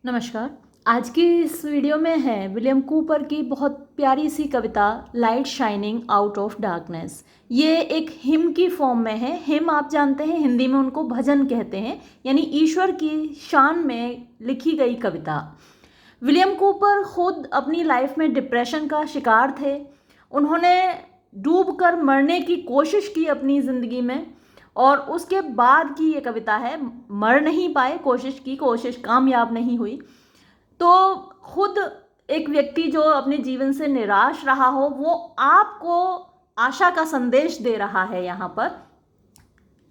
नमस्कार। आज की इस वीडियो में है विलियम कूपर की बहुत प्यारी सी कविता light shining out of darkness. ये एक हिम की फॉर्म में है। हिम आप जानते हैं, हिंदी में उनको भजन कहते हैं, यानी ईश्वर की शान में लिखी गई कविता। विलियम कूपर खुद अपनी लाइफ में डिप्रेशन का शिकार थे। उन्होंने डूबकर मरने की कोशिश की अपनी ज़िंदगी में, और उसके बाद की ये कविता है। मर नहीं पाए, कोशिश कामयाब नहीं हुई। तो खुद एक व्यक्ति जो अपने जीवन से निराश रहा हो, वो आपको आशा का संदेश दे रहा है। यहाँ पर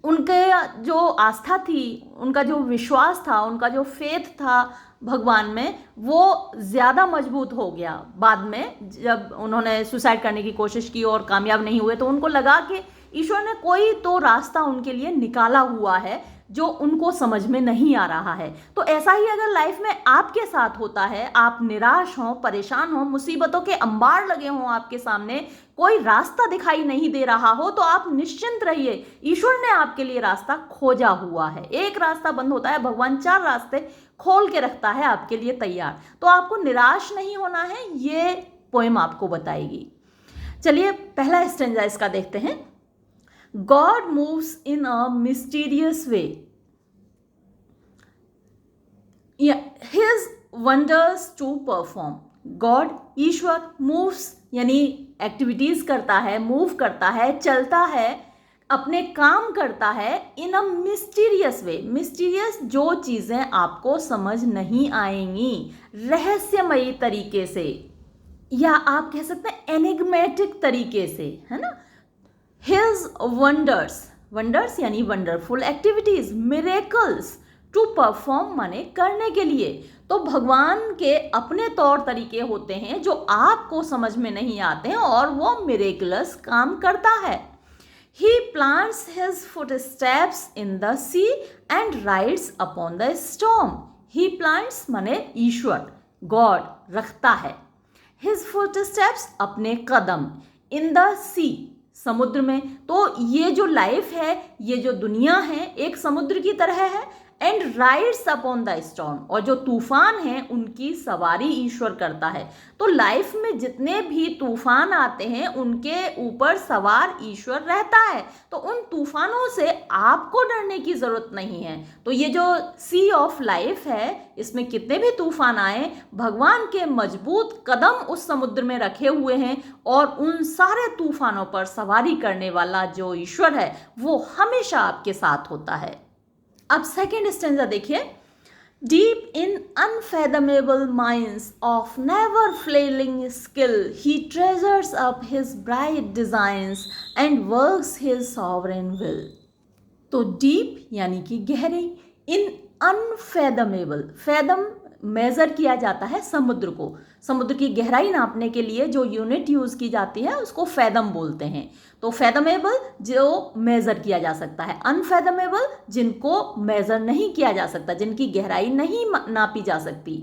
उनके जो आस्था थी, उनका जो विश्वास था, उनका जो फेथ था भगवान में, वो ज़्यादा मजबूत हो गया। बाद में जब उन्होंने सुसाइड करने की कोशिश की और कामयाब नहीं हुए, तो उनको लगा कि ईश्वर ने कोई तो रास्ता उनके लिए निकाला हुआ है जो उनको समझ में नहीं आ रहा है। तो ऐसा ही अगर लाइफ में आपके साथ होता है, आप निराश हों, परेशान हों, मुसीबतों के अंबार लगे हों आपके सामने, कोई रास्ता दिखाई नहीं दे रहा हो, तो आप निश्चिंत रहिए, ईश्वर ने आपके लिए रास्ता खोजा हुआ है। एक रास्ता बंद होता है, भगवान 4 रास्ते खोल के रखता है आपके लिए तैयार। तो आपको निराश नहीं होना है, ये पोएम आपको बताएगी। चलिए पहला स्टेंजा इसका देखते हैं। God moves in a mysterious way. Yeah, his wonders to perform. God, Ishwar, moves यानी एक्टिविटीज करता है, मूव करता है, चलता है, अपने काम करता है इन अ मिस्टीरियस वे। मिस्टीरियस जो चीज़ें आपको समझ नहीं आएंगी, रहस्यमयी तरीके से, या आप कह सकते हैं एनिग्मेटिक तरीके से, है ना। His wonders, wonders यानी wonderful activities, miracles, to perform माने करने के लिए। तो भगवान के अपने तौर तरीके होते हैं जो आपको समझ में नहीं आते हैं, और वो मिरेकुलस काम करता है। He plants his footsteps in the sea and rides upon the storm. He plants माने ईश्वर, गॉड, रखता है। His footsteps अपने कदम, in the sea समुद्र में। तो ये जो लाइफ है, ये जो दुनिया है, एक समुद्र की तरह है। And rides upon the storm, और जो तूफान है उनकी सवारी ईश्वर करता है। तो लाइफ में जितने भी तूफान आते हैं उनके ऊपर सवार ईश्वर रहता है। तो उन तूफानों से आपको डरने की जरूरत नहीं है। तो ये जो सी ऑफ लाइफ है, इसमें कितने भी तूफान आए, भगवान के मजबूत कदम उस समुद्र में रखे हुए हैं, और उन सारे तूफानों पर सवारी करने वाला जो ईश्वर है वो हमेशा आपके साथ होता है। अब सेकेंड स्टेंजा देखिए। Deep in unfathomable minds of never failing skill he treasures up his bright designs and works his sovereign will. तो डीप यानी कि गहरी, इन अनफेदमेबल, फेदम मेजर किया जाता है समुद्र को। समुद्र की गहराई नापने के लिए जो यूनिट यूज की जाती है उसको फेदम बोलते हैं। तो फेदमेबल जो मेजर किया जा सकता है, अनफेदमेबल जिनको मेजर नहीं किया जा सकता, जिनकी गहराई नहीं नापी जा सकती।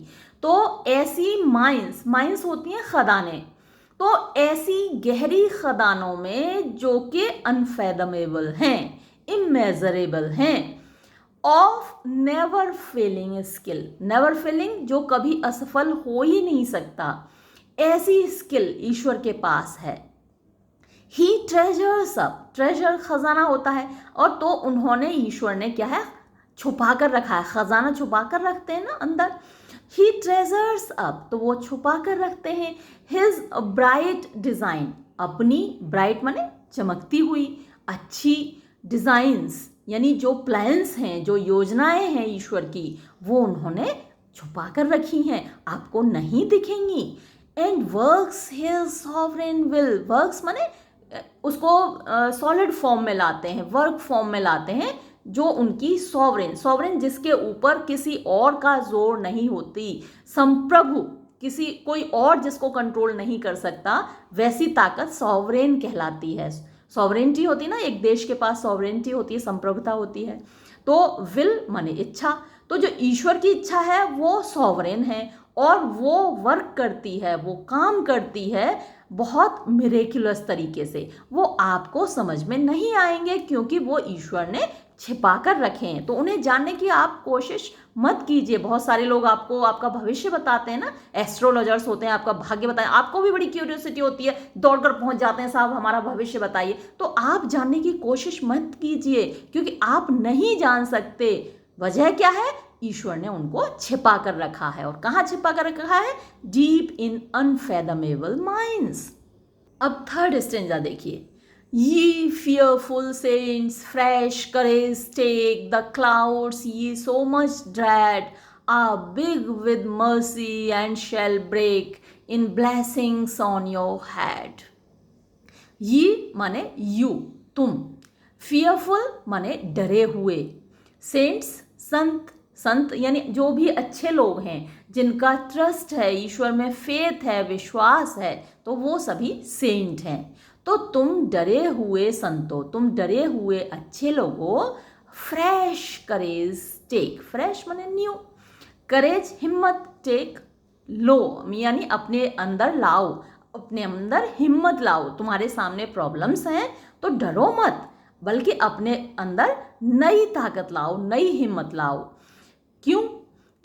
तो ऐसी माइंस, माइंस होती हैं खदानें, तो ऐसी गहरी खदानों में जो कि अनफेदमेबल हैं, इमेजरेबल हैं, of never failing skill, never failing जो कभी असफल हो ही नहीं सकता, ऐसी स्किल ईश्वर के पास है। ही ट्रेजर्स अप, ट्रेजर खजाना होता है, और तो उन्होंने, ईश्वर ने क्या है, छुपा कर रखा है। खजाना छुपा कर रखते हैं ना अंदर। ही ट्रेजर्स अप, तो वो छुपा कर रखते हैं। हिज ब्राइट डिजाइन, अपनी ब्राइट माने चमकती हुई, अच्छी, डिजाइंस यानी जो प्लान्स हैं, जो योजनाएं हैं ईश्वर की, वो उन्होंने छुपा कर रखी हैं, आपको नहीं दिखेंगी। And works his sovereign will, works माने उसको सॉलिड फॉर्म में लाते हैं, वर्क फॉर्म में लाते हैं, जो उनकी सॉवरेन, सॉवरेन जिसके ऊपर किसी और का जोर नहीं होती, संप्रभु, किसी कोई और जिसको कंट्रोल नहीं कर सकता, वैसी ताकत सॉवरेन कहलाती है। सॉवरेंटी होती है ना, एक देश के पास सॉवरेंटी होती है, संप्रभुता होती है। तो विल माने इच्छा, तो जो ईश्वर की इच्छा है वो सॉवरेन है, और वो वर्क करती है, वो काम करती है बहुत मिरेक्युलस तरीके से। वो आपको समझ में नहीं आएंगे क्योंकि वो ईश्वर ने छिपा कर रखे हैं, तो उन्हें जानने की आप कोशिश मत कीजिए। बहुत सारे लोग आपको आपका भविष्य बताते हैं ना, एस्ट्रोलॉजर्स होते हैं, आपका भाग्य बताएं, आपको भी बड़ी क्यूरियोसिटी होती है, दौड़कर पहुंच जाते हैं, साहब हमारा भविष्य बताइए। तो आप जानने की कोशिश मत कीजिए, क्योंकि आप नहीं जान सकते। वजह क्या है? ईश्वर ने उनको छिपा कर रखा है। और कहाँ छिपा कर रखा है? Deep in unfathomable minds. अब थर्ड स्टेंजा देखिए, Ye fearful saints, fresh courage take, the clouds ye so much dread are big with mercy and shall break in blessings on your head. ये माने यू, तुम, fearful माने डरे हुए, cents संत, संत यानी जो भी अच्छे लोग हैं, जिनका ट्रस्ट है, ईश्वर में फेथ है, विश्वास है, तो वो सभी सेंट हैं। तो तुम डरे हुए संतो, तुम डरे हुए अच्छे लोगों, फ्रेश करेज टेक, फ्रेश माने न्यू, करेज हिम्मत, टेक लो यानी अपने अंदर लाओ, अपने अंदर हिम्मत लाओ। तुम्हारे सामने प्रॉब्लम्स हैं तो डरो मत, बल्कि अपने अंदर नई ताकत लाओ, नई हिम्मत लाओ। क्यों?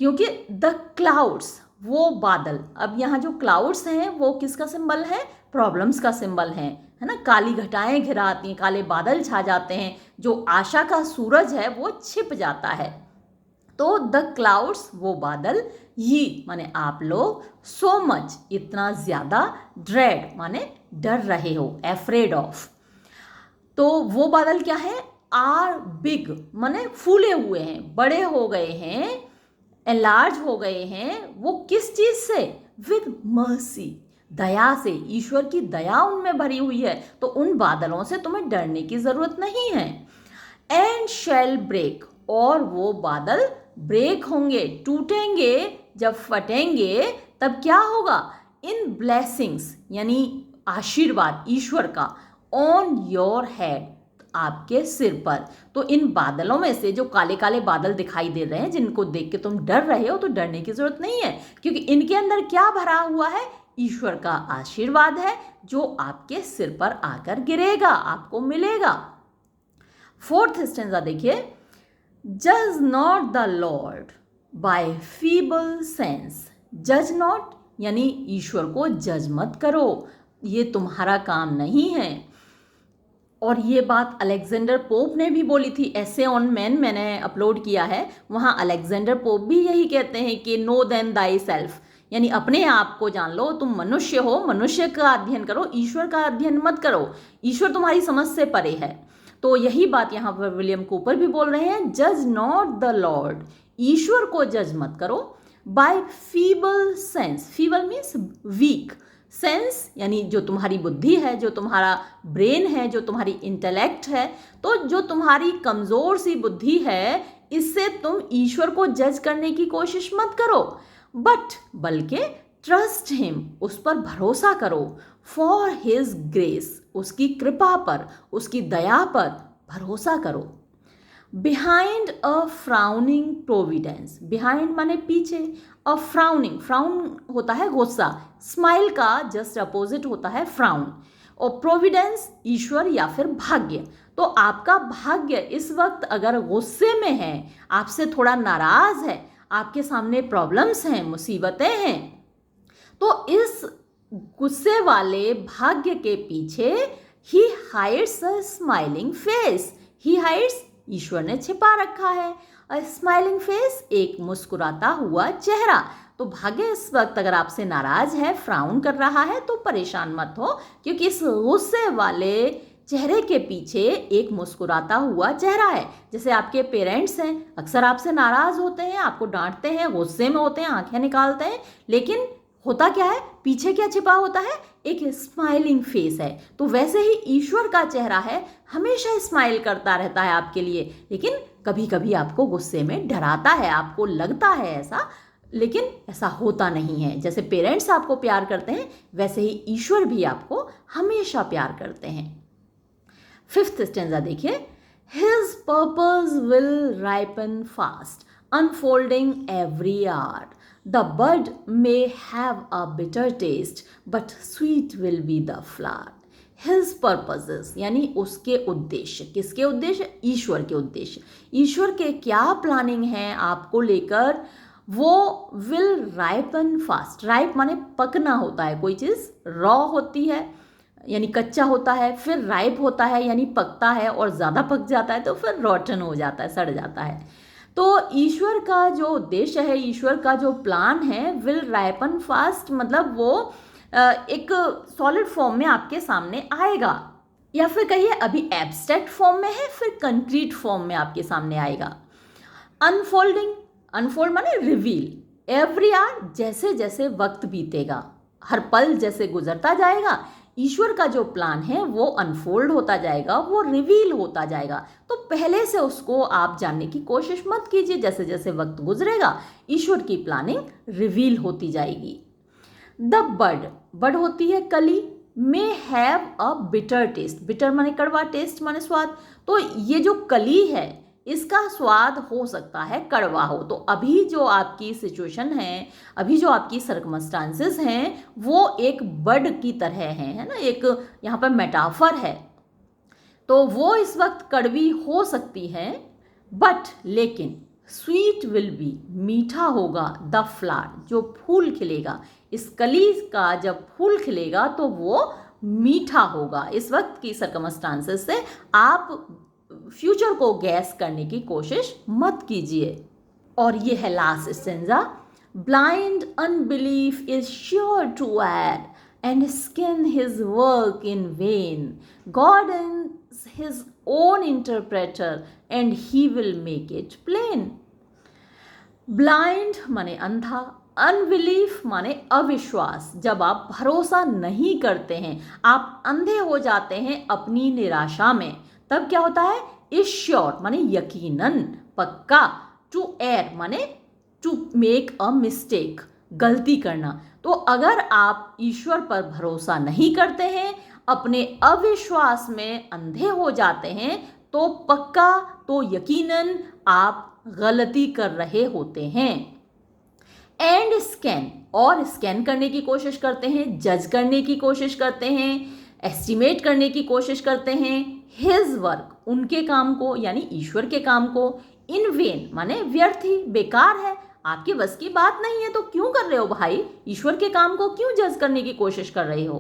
क्योंकि द क्लाउड्स, वो बादल, अब यहाँ जो क्लाउड्स हैं वो किसका सिंबल है? प्रॉब्लम्स का सिंबल है ना। काली घटाएं घिरा आती हैं, काले बादल छा जाते हैं, जो आशा का सूरज है वो छिप जाता है। तो द क्लाउड्स, वो बादल, ये माने आप लोग, सो मच इतना ज्यादा, ड्रेड माने डर रहे हो, एफ्रेड ऑफ। तो वो बादल क्या है? आर बिग माने फूले हुए हैं, बड़े हो गए हैं, एलार्ज हो गए हैं। वो किस चीज से? विद मर्सी, दया से, ईश्वर की दया उनमें भरी हुई है। तो उन बादलों से तुम्हें डरने की जरूरत नहीं है। एंड शैल ब्रेक, और वो बादल ब्रेक होंगे, टूटेंगे, जब फटेंगे तब क्या होगा? इन ब्लेसिंग्स यानी आशीर्वाद ईश्वर का, ऑन योर हेड, आपके सिर पर। तो इन बादलों में से जो काले काले बादल दिखाई दे रहे हैं, जिनको देख के तुम डर रहे हो, तो डरने की जरूरत नहीं है, क्योंकि इनके अंदर क्या भरा हुआ है? ईश्वर का आशीर्वाद है, जो आपके सिर पर आकर गिरेगा, आपको मिलेगा। फोर्थ स्टेंजा देखिए, जज not the lord by feeble sense, जज नॉट यानी ईश्वर को जज मत करो, ये तुम्हारा काम नहीं है। और ये बात अलेक्जेंडर पोप ने भी बोली थी, एसे ऑन मैन मैंने अपलोड किया है, वहाँ अलेक्जेंडर पोप भी यही कहते हैं कि नो देन दाई सेल्फ, यानी अपने आप को जान लो, तुम मनुष्य हो, मनुष्य का अध्ययन करो, ईश्वर का अध्ययन मत करो, ईश्वर तुम्हारी समझ से परे है। तो यही बात यहाँ पर विलियम कूपर भी बोल रहे हैं, जज नॉट द लॉर्ड, ईश्वर को जज मत करो, by feeble sense, feeble means weak, sense यानी जो तुम्हारी बुद्धि है, जो तुम्हारा ब्रेन है, जो तुम्हारी इंटेलेक्ट है, तो जो तुम्हारी कमज़ोर सी बुद्धि है, इससे तुम ईश्वर को जज करने की कोशिश मत करो, बट बल्कि ट्रस्ट हिम, उस पर भरोसा करो, फॉर हिज ग्रेस, उसकी कृपा पर, उसकी दया पर भरोसा करो। Behind a frowning Providence, behind माने पीछे, अ फ्राउनिंग, फ्राउन होता है गुस्सा, स्माइल का जस्ट अपोजिट होता है फ्राउन, और प्रोविडेंस ईश्वर या फिर भाग्य। तो आपका भाग्य इस वक्त अगर गुस्से में है, आपसे थोड़ा नाराज है, आपके सामने प्रॉब्लम्स हैं, मुसीबतें हैं, तो इस गुस्से वाले भाग्य के पीछे ही hides a smiling face, he hides ईश्वर ने छिपा रखा है, अ स्माइलिंग फेस, एक मुस्कुराता हुआ चेहरा। तो भाग्य इस वक्त अगर आपसे नाराज है, फ्राउन कर रहा है, तो परेशान मत हो, क्योंकि इस गुस्से वाले चेहरे के पीछे एक मुस्कुराता हुआ चेहरा है। जैसे आपके पेरेंट्स हैं, अक्सर आपसे नाराज होते हैं, आपको डांटते हैं, गुस्से में होते हैं, आंखें निकालते हैं, लेकिन होता क्या है, पीछे क्या छिपा होता है? एक स्माइलिंग फेस है। तो वैसे ही ईश्वर का चेहरा है, हमेशा स्माइल करता रहता है आपके लिए, लेकिन कभी कभी आपको गुस्से में डराता है, आपको लगता है ऐसा, लेकिन ऐसा होता नहीं है। जैसे पेरेंट्स आपको प्यार करते हैं, वैसे ही ईश्वर भी आपको हमेशा प्यार करते हैं। फिफ्थ स्टेंजा देखिए, his purpose will ripen fast, unfolding every hour. The bud may have a bitter taste, but sweet will be the flower. His purposes यानी उसके उद्देश्य। किसके उद्देश्य? ईश्वर के उद्देश्य। ईश्वर के क्या प्लानिंग है आपको लेकर, वो विल राइपन फास्ट। राइप माने पकना होता है, कोई चीज़ रॉ होती है यानी कच्चा होता है, फिर राइप होता है यानी पकता है, और ज़्यादा पक जाता है तो फिर रॉटन हो जाता है, सड़ जाता है। तो ईश्वर का जो उद्देश्य है, ईश्वर का जो प्लान है, विल राइपन फास्ट मतलब वो एक सॉलिड फॉर्म में आपके सामने आएगा, या फिर कहिए अभी एब्स्ट्रैक्ट फॉर्म में है, फिर कंक्रीट फॉर्म में आपके सामने आएगा। अनफोल्डिंग, अनफोल्ड माने रिवील। एवरी आवर, जैसे जैसे वक्त बीतेगा, हर पल जैसे गुजरता जाएगा, ईश्वर का जो प्लान है वो अनफोल्ड होता जाएगा, वो रिवील होता जाएगा। तो पहले से उसको आप जानने की कोशिश मत कीजिए, जैसे जैसे वक्त गुजरेगा ईश्वर की प्लानिंग रिवील होती जाएगी। द बड, बड होती है कली, may have a bitter taste. Bitter माने कड़वा, टेस्ट माने स्वाद। तो ये जो कली है इसका स्वाद हो सकता है कड़वा हो। तो अभी जो आपकी सिचुएशन है, अभी जो आपकी सर्कमस्टांसेस हैं, वो एक बड की तरह हैं, है ना, एक यहाँ पर मेटाफर है। तो वो इस वक्त कड़वी हो सकती है, बट लेकिन स्वीट विल बी, मीठा होगा, द फ्लावर, जो फूल खिलेगा। इस कली का जब फूल खिलेगा तो वो मीठा होगा। इस वक्त की सर्कमस्टांसेस से आप फ्यूचर को गैस करने की कोशिश मत कीजिए। और ये है last stanza, blind unbelief is sure to err and scan his work in vain, God is his own interpreter and he will make it plain. Blind माने अंधा, अनबिलीफ माने अविश्वास। जब आप भरोसा नहीं करते हैं, आप अंधे हो जाते हैं अपनी निराशा में, तब क्या होता है? इज श्योर माने यकीनन, पक्का। टू एयर माने टू मेक अ मिस्टेक, गलती करना। तो अगर आप ईश्वर पर भरोसा नहीं करते हैं, अपने अविश्वास में अंधे हो जाते हैं, तो पक्का, तो यकीनन आप गलती कर रहे होते हैं। एंड स्कैन, और स्कैन करने की कोशिश करते हैं, जज करने की कोशिश करते हैं, एस्टिमेट करने की कोशिश करते हैं हिज वर्क, उनके काम को यानी ईश्वर के काम को, इन वेन माने व्यर्थ ही, बेकार है, आपके बस की बात नहीं है, तो क्यों कर रहे हो भाई? ईश्वर के काम को क्यों जज करने की कोशिश कर रहे हो?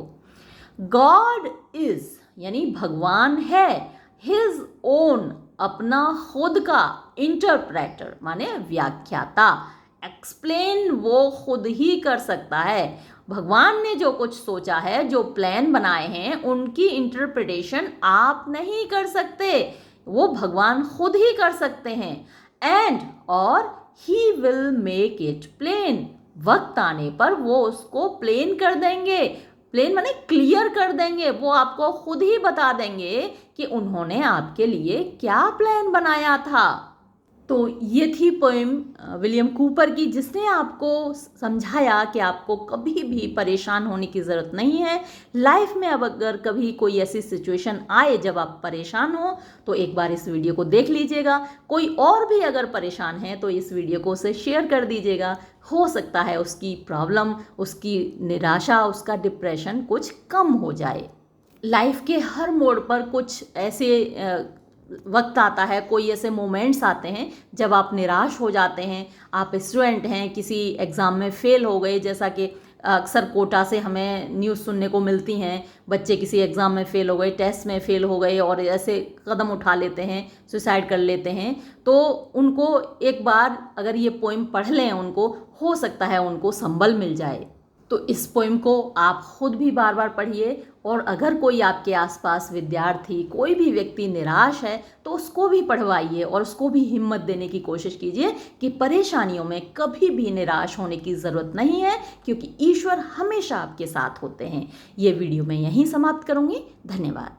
गॉड इज यानी भगवान है, हिज ओन अपना खुद का, इंटरप्रेटर माने व्याख्याता, एक्सप्लेन वो खुद ही कर सकता है। भगवान ने जो कुछ सोचा है, जो प्लान बनाए हैं, उनकी इंटरप्रिटेशन आप नहीं कर सकते, वो भगवान खुद ही कर सकते हैं। एंड और he will make it plain, वक्त आने पर वो उसको प्लेन कर देंगे। प्लेन माने क्लियर कर देंगे, वो आपको खुद ही बता देंगे कि उन्होंने आपके लिए क्या प्लान बनाया था। तो ये थी पोएम विलियम कूपर की, जिसने आपको समझाया कि आपको कभी भी परेशान होने की ज़रूरत नहीं है। लाइफ में अब अगर कभी कोई ऐसी सिचुएशन आए जब आप परेशान हो, तो एक बार इस वीडियो को देख लीजिएगा। कोई और भी अगर परेशान है तो इस वीडियो को उसे शेयर कर दीजिएगा। हो सकता है उसकी प्रॉब्लम, उसकी निराशा, उसका डिप्रेशन कुछ कम हो जाए। लाइफ के हर मोड़ पर कुछ ऐसे वक्त आता है, कोई ऐसे मोमेंट्स आते हैं जब आप निराश हो जाते हैं। आप स्टूडेंट हैं, किसी एग्ज़ाम में फ़ेल हो गए, जैसा कि अक्सर कोटा से हमें न्यूज़ सुनने को मिलती हैं, बच्चे किसी एग्ज़ाम में फ़ेल हो गए, टेस्ट में फ़ेल हो गए और ऐसे कदम उठा लेते हैं, सुसाइड कर लेते हैं। तो उनको एक बार अगर ये पोएम पढ़ लें, उनको हो सकता है उनको संबल मिल जाए। तो इस पोएम को आप खुद भी बार बार पढ़िए, और अगर कोई आपके आसपास विद्यार्थी, कोई भी व्यक्ति निराश है, तो उसको भी पढ़वाइए और उसको भी हिम्मत देने की कोशिश कीजिए कि परेशानियों में कभी भी निराश होने की ज़रूरत नहीं है, क्योंकि ईश्वर हमेशा आपके साथ होते हैं। ये वीडियो मैं यहीं समाप्त करूँगी। धन्यवाद।